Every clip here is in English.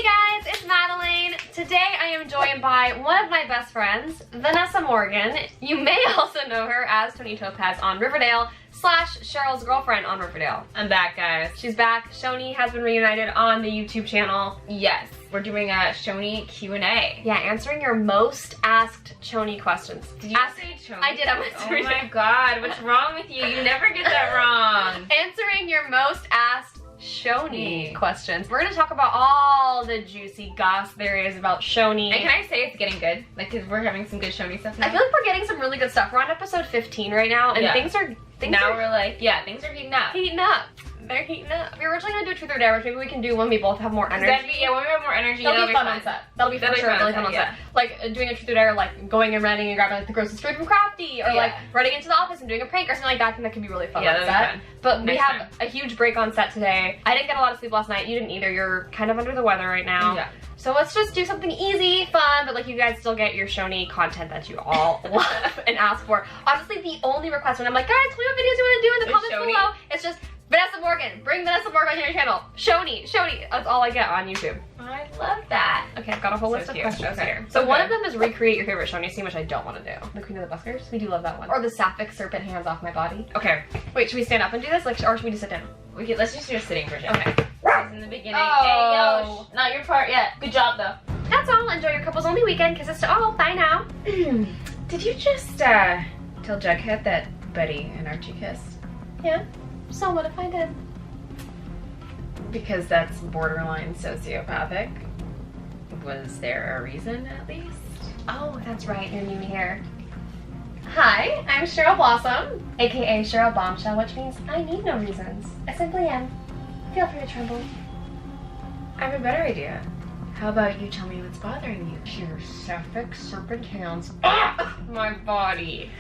Hey guys, it's Madelaine. Today I am joined by one of my best friends, Vanessa Morgan. You may also know her as Choni on Riverdale / Cheryl's girlfriend on Riverdale. I'm back, guys. She's back. Choni has been reunited on the YouTube channel. Yes, we're doing a Choni Q&A. Yeah, answering your most asked Choni questions. Did you say Choni? I did. I went through Oh my god, what's wrong with you? You never get that wrong. Answering your most asked Choni questions. We're gonna talk about all the juicy goss there is about Choni. And can I say it's getting good? Like, cause we're having some good Choni stuff now. I feel like we're getting some really good stuff. We're on episode 15 right now, and things are heating up. Things are heating up. Heating up. They're heating up. We were originally gonna do a truth or dare, which maybe we can do when we both have more energy. When we have more energy, that'll be fun on set. That'll be for sure really fun on set. Like doing a truth or dare, like going and running and grabbing like the grossest food from Crafty, or like running into the office and doing a prank or something like that. I think that could be really fun on set. But we have a huge break on set today. I didn't get a lot of sleep last night. You didn't either. You're kind of under the weather right now. Yeah. So let's just do something easy, fun, but like you guys still get your Choni content that you all love and ask for. Honestly, the only request when I'm like, guys, tell me what videos you want to do in the comments below. It's just Vanessa Morgan, bring Vanessa Morgan on your channel. Choni. That's all I get on YouTube. I love that. Okay, I've got a whole list of questions here. So one of them is recreate your favorite Choni scene, which I don't want to do. The Queen of the Buskers, we do love that one. Or the sapphic serpent hands off my body. Okay. Wait, should we stand up and do this? Like, or should we just sit down? Let's just do a sitting version. Okay. In the beginning. Oh. Hey, yo, not your part yet. Good job, though. That's all. Enjoy your couples only weekend. Kisses to all. Bye now. Did you just tell Jughead that Buddy and Archie kissed? Yeah. So what if I did? Because that's borderline sociopathic. Was there a reason, at least? Oh, that's right. You're new here. Hi, I'm Cheryl Blossom, aka Cheryl Bombshell, which means I need no reasons. I simply am. Feel free to tremble. I have a better idea. How about you tell me what's bothering you? Your sapphic serpent hands. My body.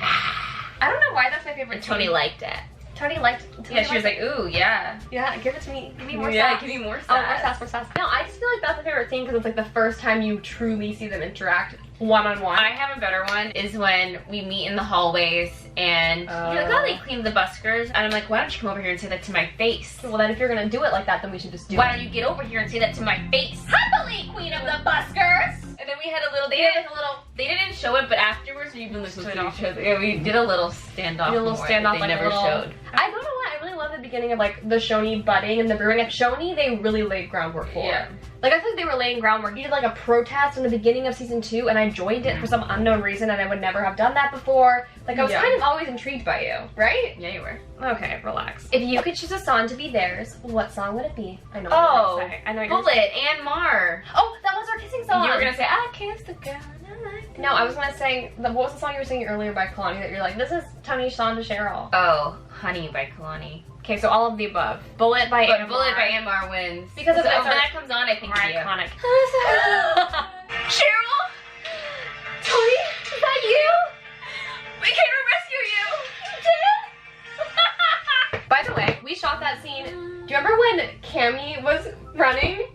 I don't know why that's my favorite. Choni liked it. Choni liked it. Yeah, she was like, ooh, yeah. Yeah, give it to me. Give me more sass. Yeah, give me more sass. Oh, more sass. No, I just feel like that's my favorite scene because it's like the first time you truly see them interact one-on-one. I have a better one, is when we meet in the hallways and you're like, oh, they cleaned the buskers. And I'm like, why don't you come over here and say that to my face? Well, then if you're gonna do it like that, then we should just do it. Why don't you get over here and say that to my face? Happily, Queen of the Buskers! And then we had a little, they didn't show it, but afterwards we've been listening to each other. Yeah, we did a little standoff. They never showed. I don't know why, I really love the beginning of like the Choni budding and the brewing. At Choni, they really laid groundwork for. Yeah. Like I feel like they were laying groundwork. You did like a protest in the beginning of season 2 and I joined it for some unknown reason and I would never have done that before. Like I was kind of always intrigued by you, right? Yeah, you were. Okay, relax. If you could choose a song to be theirs, what song would it be? I know. Oh, I know. Bullet and Mar. Oh, that was our kissing song. You were gonna say, I kissed the girl. No, I was gonna sing. What was the song you were singing earlier by Kalani that you're like, this is Tony's song to Cheryl? Oh, Honey by Kalani. Okay, so all of the above. Bullet by Anmar. Bullet by Anmar wins. Because of when that comes on, I think iconic. Cheryl? Tony? Is that you? We came to rescue you! By the way, we shot that scene. Do you remember when Cammy was running?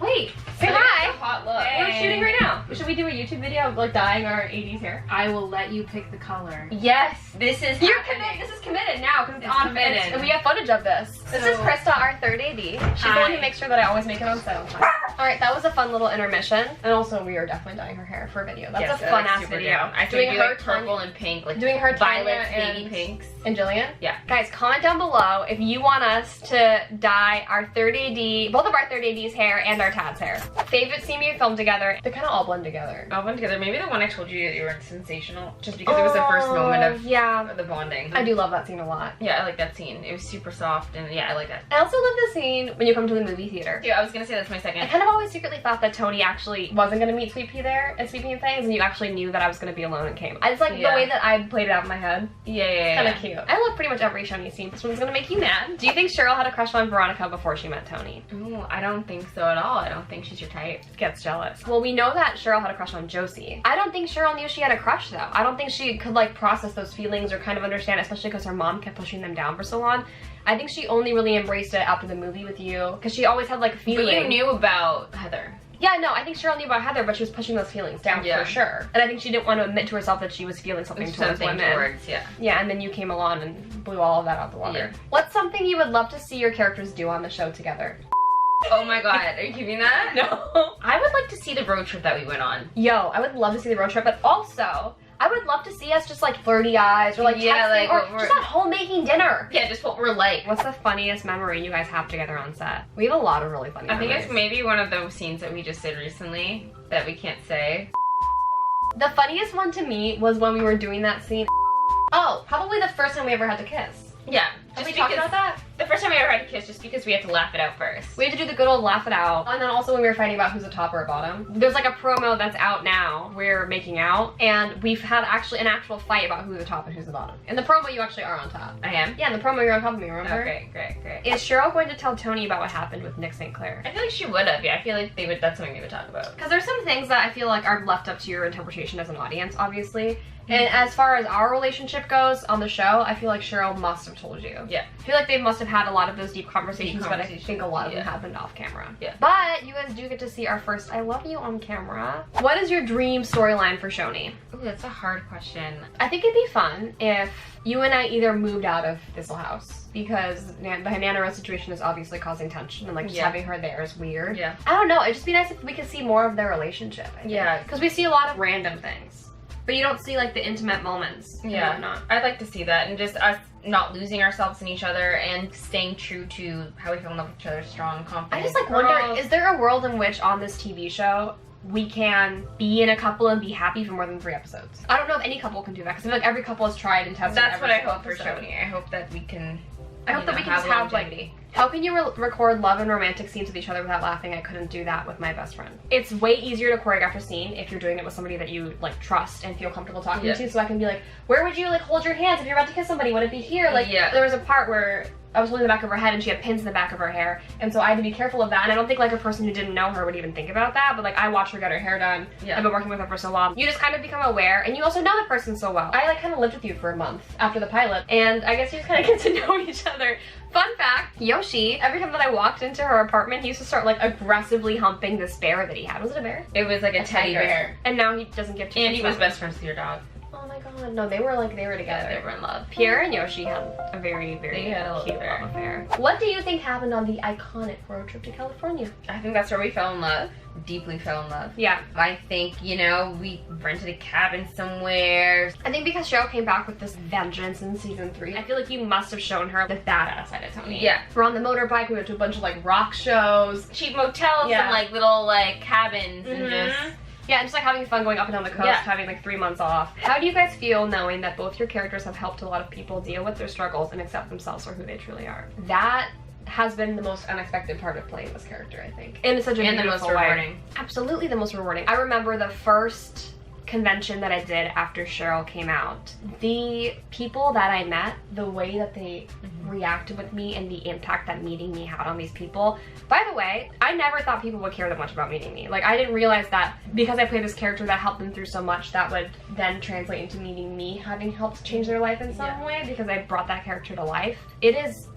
Wait, say hi. Hot look. We're shooting right now. Should we do a YouTube video of like dyeing our 80s hair? I will let you pick the color. Yes, this is committed. This is committed now because it's on committed. and we have footage of this. This is Krista, our third AD. She's the one who makes sure that I always make it on set on time. Alright, that was a fun little intermission. And also we are definitely dyeing her hair for a video. That's a fun ass video. I doing her like purple and pink, like doing her violet, baby pinks. And Jillian? Yeah. Guys, comment down below if you want us to dye our third AD, both of our third AD's hair and our Tad's hair. Favorite scene we filmed together. They kind of all blend together. All blend together. Maybe the one I told you that you were sensational, just because it was the first moment of the bonding. I do love that scene a lot. Yeah, I like that scene. It was super soft, and yeah, I like that. I also love the scene when you come to the movie theater. Yeah, I was gonna say that's my second. I kind of always secretly thought that Tony actually wasn't gonna meet Sweet Pea there at Sweet Pea and Things, and you actually knew that I was gonna be alone and came. I just like the way that I played it out in my head. Yeah. Kind of cute. I love pretty much every Choni scene. This one's gonna make you mad. Do you think Cheryl had a crush on Veronica before she met Tony? Ooh, I don't think so at all. I don't think she's your type. Gets jealous. Well, we know that Cheryl had a crush on Josie. I don't think Cheryl knew she had a crush though. I don't think she could like process those feelings or kind of understand, especially because her mom kept pushing them down for so long. I think she only really embraced it after the movie with you because she always had like a feeling. But you knew about Heather. Yeah, no, I think Cheryl knew about Heather, but she was pushing those feelings down for sure. And I think she didn't want to admit to herself that she was feeling something towards women. Yeah, and then you came along and blew all of that out the water. Yeah. What's something you would love to see your characters do on the show together? Oh my god, are you keeping that? No. I would like to see the road trip that we went on. Yo, I would love to see the road trip, but also, I would love to see us just like flirty eyes or like texting or just at home making dinner. Yeah, just what we're like. What's the funniest memory you guys have together on set? We have a lot of really funny memories. I think it's maybe one of those scenes that we just did recently that we can't say. The funniest one to me was when we were doing that scene. Oh, probably the first time we ever had to kiss. Yeah. Have we talked about that? The first time we ever had to kiss, just because we had to laugh it out first. We had to do the good old laugh it out. And then also when we were fighting about who's a top or a bottom. There's like a promo that's out now. We're making out. And we've had actually an actual fight about who's the top and who's the bottom. In the promo, you actually are on top. I am? Yeah, in the promo, you're on top of me, remember? Okay, great. Is Cheryl going to tell Tony about what happened with Nick St. Clair? I feel like she would have. Yeah, I feel like that's something they would talk about. Because there's some things that I feel like are left up to your interpretation as an audience, obviously. And as far as our relationship goes on the show, I feel like Cheryl must have told you. Yeah. I feel like they must have had a lot of those deep conversations, but I think a lot of them happened off camera. Yeah. But you guys do get to see our first I love you on camera. What is your dream storyline for Choni? Ooh, that's a hard question. I think it'd be fun if you and I either moved out of Thistle House, because the Nana Rose situation is obviously causing tension, and like just having her there is weird. Yeah. I don't know, it'd just be nice if we could see more of their relationship, I think. Yeah. Because we see a lot of random things. But you don't see like the intimate moments. Yeah, not. I'd like to see that, and just us not losing ourselves in each other and staying true to how we feel in love with each other, strong, confident. I just like wonder, is there a world in which on this TV show we can be in a couple and be happy for more than 3 episodes? I don't know if any couple can do that, because I feel like every couple has tried and tested. That's what I hope for Choni. I hope that we can. I hope that we can just have like, how can you record love and romantic scenes with each other without laughing? I couldn't do that with my best friend. It's way easier to choreograph a scene if you're doing it with somebody that you like trust and feel comfortable talking to. So I can be like, where would you like hold your hands if you're about to kiss somebody? Would it be here? Like, there was a part where I was holding the back of her head and she had pins in the back of her hair, and so I had to be careful of that. And I don't think like a person who didn't know her would even think about that, but like I watched her get her hair done. I've been working with her for so long. You just kind of become aware, and you also know the person so well. I like kind of lived with you for a month after the pilot, and I guess you just kind of get to know each other. Fun fact, Yoshi, every time that I walked into her apartment, he used to start like aggressively humping this bear that he had. Was it a bear? It was like a teddy bear. And now he doesn't give two And he was best friends with your dog. Oh my god, no, they were together. Yeah, they were in love. Pierre and Yoshi had a very, very cute love affair. What do you think happened on the iconic road trip to California? I think that's where we fell in love. Deeply fell in love. Yeah. I think, you know, we rented a cabin somewhere. I think because Cheryl came back with this vengeance in season 3, I feel like you must have shown her the badass side of Tony. Yeah. We're on the motorbike, we went to a bunch of like rock shows, cheap motels and like little like cabins and just... Yeah, and just like having fun going up and down the coast, having like 3 months off. How do you guys feel knowing that both your characters have helped a lot of people deal with their struggles and accept themselves for who they truly are? That has been the most unexpected part of playing this character, I think. And it's such a beautiful the most rewarding. way. Absolutely the most rewarding. I remember the first convention that I did after Cheryl came out. The people that I met, the way that they reacted with me and the impact that meeting me had on these people. By the way, I never thought people would care that much about meeting me. Like, I didn't realize that because I played this character that helped them through so much, that would then translate into meeting me having helped change their life in some way, because I brought that character to life. It is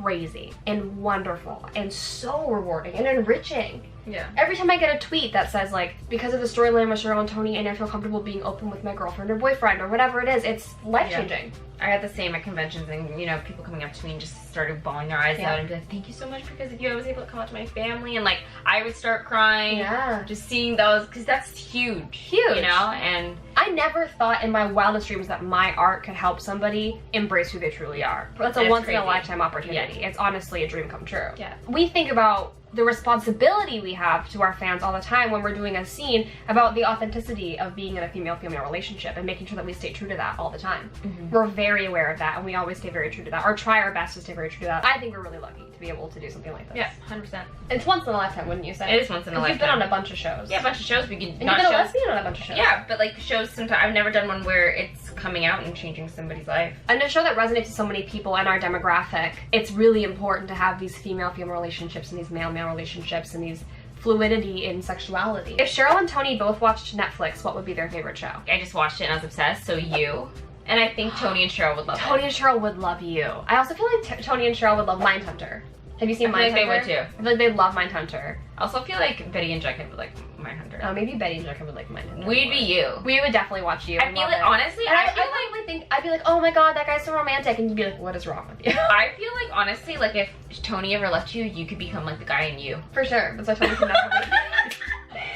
crazy and wonderful and so rewarding and enriching. Yeah. Every time I get a tweet that says like, because of the storyline with Cheryl and Tony, and I feel comfortable being open with my girlfriend or boyfriend or whatever it is, it's life-changing. I had the same at conventions, and you know, people coming up to me and just started bawling their eyes out and be like, thank you so much, because of you I was able to come out to my family, and like I would start crying just seeing those, because that's huge, you know. And I never thought in my wildest dreams that my art could help somebody embrace who they truly are. That's a once-in-a-lifetime opportunity. It's honestly a dream come true. We think about the responsibility we have to our fans all the time when we're doing a scene about the authenticity of being in a female-female relationship and making sure that we stay true to that all the time. We're very aware of that, and we always stay very true to that, or try our best to stay very true to that. I think we're really lucky to be able to do something like this. Yeah, 100%. It's once in a lifetime, wouldn't you say? It is once in a lifetime. You've been on a bunch of shows. Yeah, a bunch of shows. And you've been a lesbian on a bunch of shows. Yeah, but like shows, sometimes I've never done one where it's coming out and changing somebody's life. And a show that resonates with so many people in our demographic, it's really important to have these female-female relationships and these male-male relationships and these fluidity in sexuality. If Cheryl and Tony both watched Netflix, what would be their favorite show? I just watched it and I was obsessed, so You. And I think Tony and Cheryl would love it. Tony and Cheryl would love You. I also feel like Tony and Cheryl would love Mindhunter. Have you seen I feel Mindhunter? like they would too. I feel like they love Mindhunter. I also feel like Betty and Jughead would like Mindhunter. Oh, maybe Betty and Jughead would like Mindhunter. We'd be you. We would definitely watch you. I feel like, honestly, I'd be like, oh my god, that guy's so romantic. And you'd be like, what is wrong with you? I feel like, honestly, like if Tony ever left you, you could become like the guy in You. For sure. That's why Tony can never be.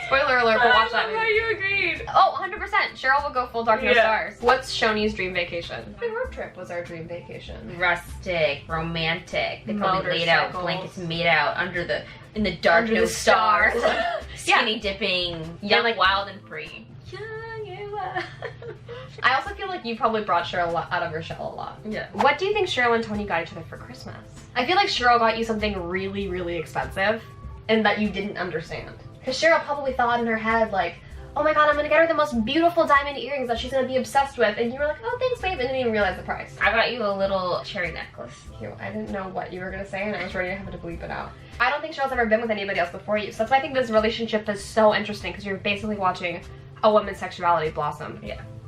Spoiler alert, we'll watch that movie. How you agreed. Oh, 100%. Cheryl will go full Dark No Stars. What's Shoni's dream vacation? The road trip was our dream vacation. Rustic, romantic. They probably laid out blankets made out in the dark, no stars. Skinny dipping, young, like wild and free. I also feel like you probably brought Cheryl out of her shell a lot. Yeah. What do you think Cheryl and Tony got each other for Christmas? I feel like Cheryl got you something really, really expensive and that you didn't understand. Because Cheryl probably thought in her head, like, oh my god, I'm gonna get her the most beautiful diamond earrings that she's gonna be obsessed with. And you were like, oh, thanks, babe. And didn't even realize the price. I got you a little cherry necklace. Cute. I didn't know what you were gonna say and I was ready to have to bleep it out. I don't think Cheryl's ever been with anybody else before you. So that's why I think this relationship is so interesting because you're basically watching a woman's sexuality blossom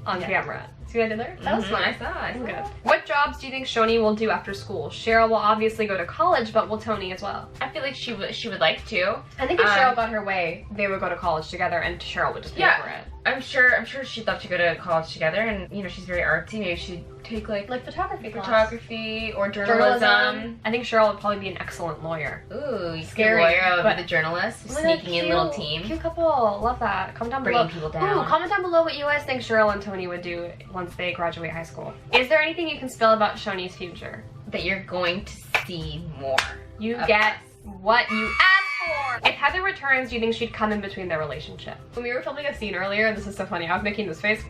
on camera. See what I did there? That was fun. I saw. That's good. What jobs do you think Shoni will do after school? Cheryl will obviously go to college, but will Tony as well? I feel like she would like to. I think if Cheryl got her way, they would go to college together and Cheryl would just pay for it. I'm sure she'd love to go to college together, and you know she's very artsy. Maybe she'd take like photography or journalism. I think Cheryl would probably be an excellent lawyer. Ooh, scary. Lawyer would be the journalist, sneaking in little team. Cute couple. Love that. Comment down below. Bringing people down. Ooh, comment down below what you guys think Cheryl and Tony would do once they graduate high school. Is there anything you can spill about Shoni's future? That you're going to see more. You get what you asked for. If Heather returns, do you think she'd come in between their relationship? When we were filming a scene earlier, this is so funny, I was making this face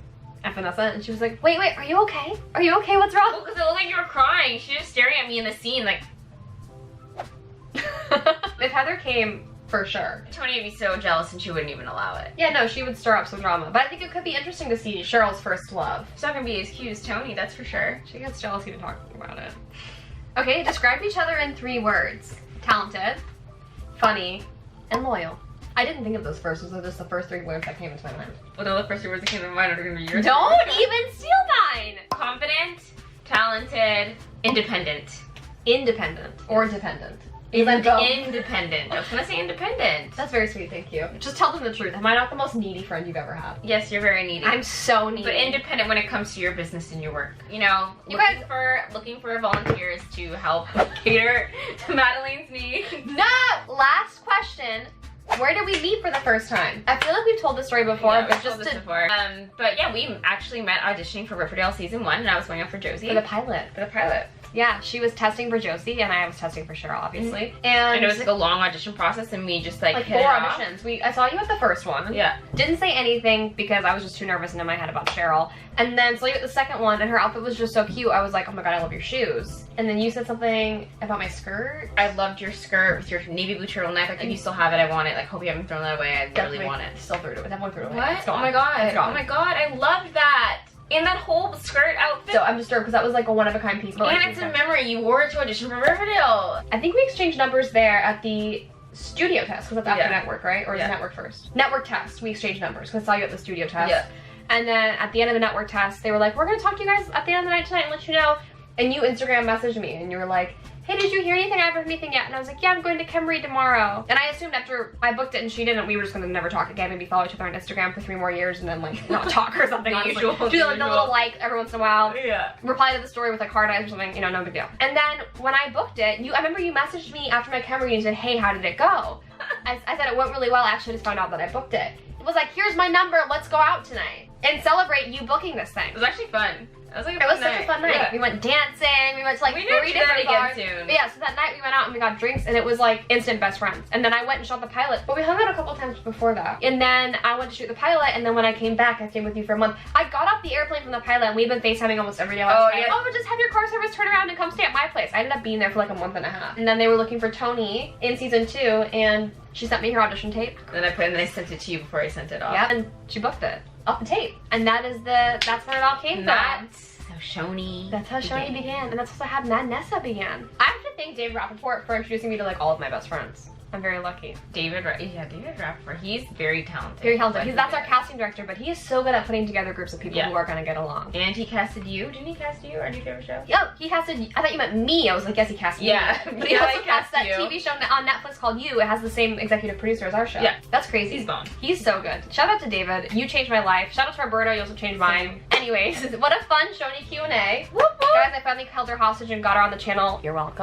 at Vanessa and she was like, wait, are you okay? Are you okay? What's wrong? Well, because it looked like you were crying. She was just staring at me in the scene like... If Heather came, for sure. Tony would be so jealous and she wouldn't even allow it. Yeah, no, she would stir up some drama. But I think it could be interesting to see Cheryl's first love. She's not gonna be as cute as Tony, that's for sure. She gets jealousy to talk about it. Okay, describe each other in 3 words. Talented, funny, and loyal. I didn't think of those first. Those are just the first 3 words that came into my mind. Well, no, the first 3 words that came to my mind are gonna be yours. Don't even steal mine! Confident, talented, independent. Independent or dependent. Independent. I was gonna say independent. That's very sweet, thank you. Just tell them the truth. Am I not the most needy friend you've ever had? Yes, you're very needy. I'm so needy. But independent when it comes to your business and your work. You know, looking for volunteers to help cater to Madelaine's needs. No! Last question. Where did we meet for the first time? I feel like we've told this story before, yeah, but just to... But yeah, we actually met auditioning for Riverdale season 1 and I was going up for Josie. For the pilot. Yeah, she was testing for Josie and I was testing for Cheryl, obviously. And it was like a long audition process and we just like hit 4 it off. auditions. I saw you at the first one. Yeah. Didn't say anything because I was just too nervous and in my head about Cheryl. And then saw you at the second one and her outfit was just so cute. I was like, oh my god, I love your shoes. And then you said something about my skirt. I loved your skirt with your navy blue turtleneck. Like if you still have it, I want it. Like hope you haven't thrown that away. I really want it. Still threw it away. Definitely threw it away. What? Oh my god. Oh my god. I loved that. And that whole skirt outfit. So I'm disturbed because that was like a one-of-a-kind piece. And it's a memory. You wore it to audition for Riverdale. I think we exchanged numbers there at the studio test because that's after network, right? Or is it network first? Network test. We exchanged numbers because I saw you at the studio test. Yeah. And then at the end of the network test, they were like, we're going to talk to you guys at the end of the night tonight and let you know. And you Instagram messaged me and you were like, hey, did you hear anything? I haven't heard anything yet. And I was like, yeah, I'm going to Kemmery tomorrow. And I assumed after I booked it and she didn't, we were just going to never talk again. Maybe follow each other on Instagram for 3 more years and then like not talk or something. Usual. Do like a little like every once in a while. Yeah. Reply to the story with like hard eyes or something, you know, no big deal. And then when I booked it, I remember you messaged me after my Kemmery and said, hey, how did it go? I said it went really well. I actually just found out that I booked it. It was like, here's my number, let's go out tonight and celebrate you booking this thing. It was actually fun. It was like such a fun night. Yeah. We went dancing, we went to like 3 different bars. Soon. But yeah, so that night we went out and we got drinks and it was like instant best friends. And then I went and shot the pilot, but we hung out a couple times before that. And then I went to shoot the pilot and then when I came back, I stayed with you for a month. I got off the airplane from the pilot and we've been FaceTiming almost every day. Oh, just have your car service turn around and come stay at my place. I ended up being there for like a month and a half. And then they were looking for Tony in season 2 and she sent me her audition tape. And then I sent it to you before I sent it off. Yeah, and she booked it off the tape. And that's where it all came from. That's how Choni began. And that's also how Madessa began. I have to thank Dave Rappaport for introducing me to like all of my best friends. I'm very lucky. David Rappaport, he's very talented. Very talented. That's our casting director, but he is so good at putting together groups of people who are gonna get along. And he casted you. Didn't he cast you? Our new favorite show? Yeah, he casted. I thought you meant me. I was like, yes, he cast me. Yeah, but he also cast that TV show on Netflix called You. It has the same executive producer as our show. Yeah, that's crazy. He's bomb. He's so good. Shout out to David. You changed my life. Shout out to Roberto. You also changed mine. Anyways, what a fun Choni Q&A. Guys, I finally held her hostage and got her on the channel. You're welcome.